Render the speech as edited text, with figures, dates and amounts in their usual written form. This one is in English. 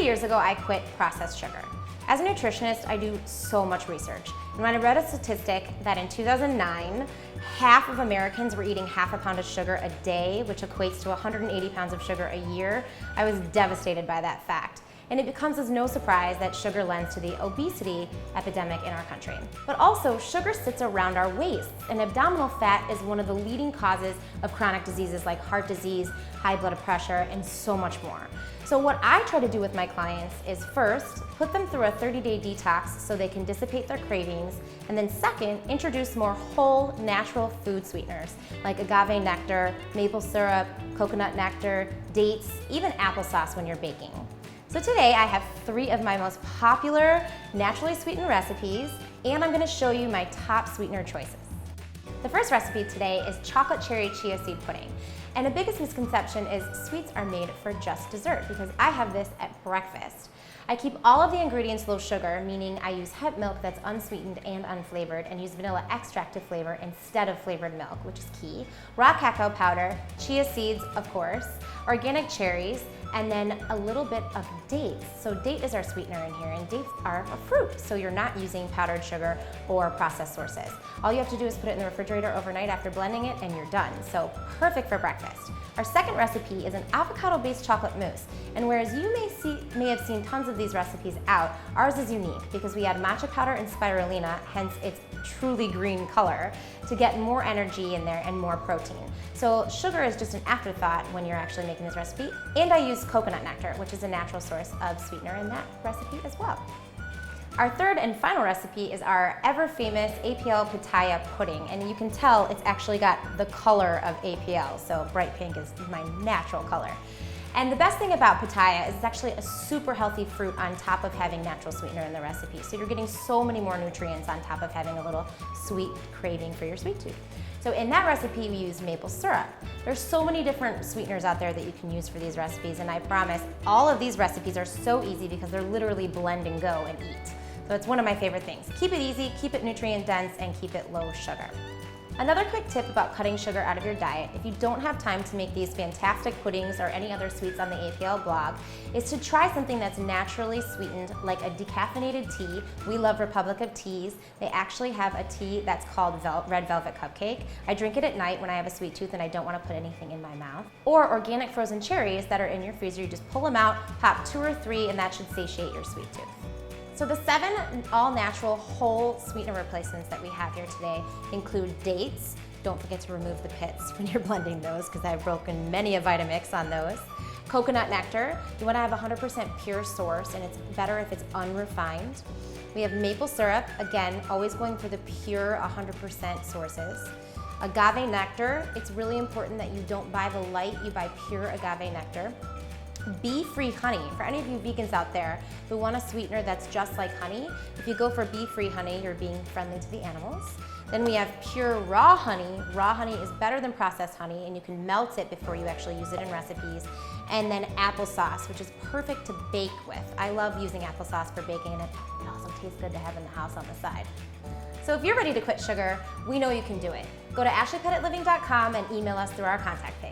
years ago, I quit processed sugar. As a nutritionist, I do so much research. And when I read a statistic that in 2009, half of Americans were eating half a pound of sugar a day, which equates to 180 pounds of sugar a year, I was devastated by that fact. And it becomes as no surprise that sugar lends to the obesity epidemic in our country. But also, sugar sits around our waists, and abdominal fat is one of the leading causes of chronic diseases like heart disease, high blood pressure, and so much more. So what I try to do with my clients is first, put them through a 30-day detox so they can dissipate their cravings, and then second, introduce more whole, natural food sweeteners like agave nectar, maple syrup, coconut nectar, dates, even applesauce when you're baking. So today I have 3 of my most popular naturally sweetened recipes, and I'm gonna show you my top sweetener choices. The first recipe today is chocolate cherry chia seed pudding. And the biggest misconception is sweets are made for just dessert, because I have this at breakfast. I keep all of the ingredients low sugar, meaning I use hemp milk that's unsweetened and unflavored, and use vanilla extract to flavor instead of flavored milk, which is key. Raw cacao powder, chia seeds, of course, organic cherries, and then a little bit of dates. So date is our sweetener in here, and dates are a fruit, so you're not using powdered sugar or processed sources. All you have to do is put it in the refrigerator overnight after blending it, and you're done. So perfect for breakfast. Our second recipe is an avocado-based chocolate mousse, and whereas you may have seen tons of these recipes out, ours is unique because we add matcha powder and spirulina, hence its truly green color, to get more energy in there and more protein. So sugar is just an afterthought when you're actually making this recipe. And I use coconut nectar, which is a natural source of sweetener in that recipe as well. Our third and final recipe is our ever-famous APL pitaya pudding, and you can tell it's actually got the color of APL, so bright pink is my natural color. And the best thing about pitaya is it's actually a super healthy fruit on top of having natural sweetener in the recipe. So you're getting so many more nutrients on top of having a little sweet craving for your sweet tooth. So in that recipe, we use maple syrup. There's so many different sweeteners out there that you can use for these recipes, and I promise all of these recipes are so easy because they're literally blend and go and eat. So it's one of my favorite things. Keep it easy, keep it nutrient dense, and keep it low sugar. Another quick tip about cutting sugar out of your diet, if you don't have time to make these fantastic puddings or any other sweets on the APL blog, is to try something that's naturally sweetened, like a decaffeinated tea. We love Republic of Teas. They actually have a tea that's called Red Velvet Cupcake. I drink it at night when I have a sweet tooth and I don't want to put anything in my mouth. Or organic frozen cherries that are in your freezer. You just pull them out, pop 2 or 3, and that should satiate your sweet tooth. So the 7 all-natural whole sweetener replacements that we have here today include dates. Don't forget to remove the pits when you're blending those, because I've broken many a Vitamix on those. Coconut nectar. You want to have 100% pure source, and it's better if it's unrefined. We have maple syrup, again, always going for the pure 100% sources. Agave nectar. It's really important that you don't buy the light, you buy pure agave nectar. Bee-free honey. For any of you vegans out there who want a sweetener that's just like honey, if you go for bee-free honey, you're being friendly to the animals. Then we have pure raw honey. Raw honey is better than processed honey, and you can melt it before you actually use it in recipes. And then applesauce, which is perfect to bake with. I love using applesauce for baking, and it also tastes good to have in the house on the side. So if you're ready to quit sugar, we know you can do it. Go to ashleypettitliving.com and email us through our contact page.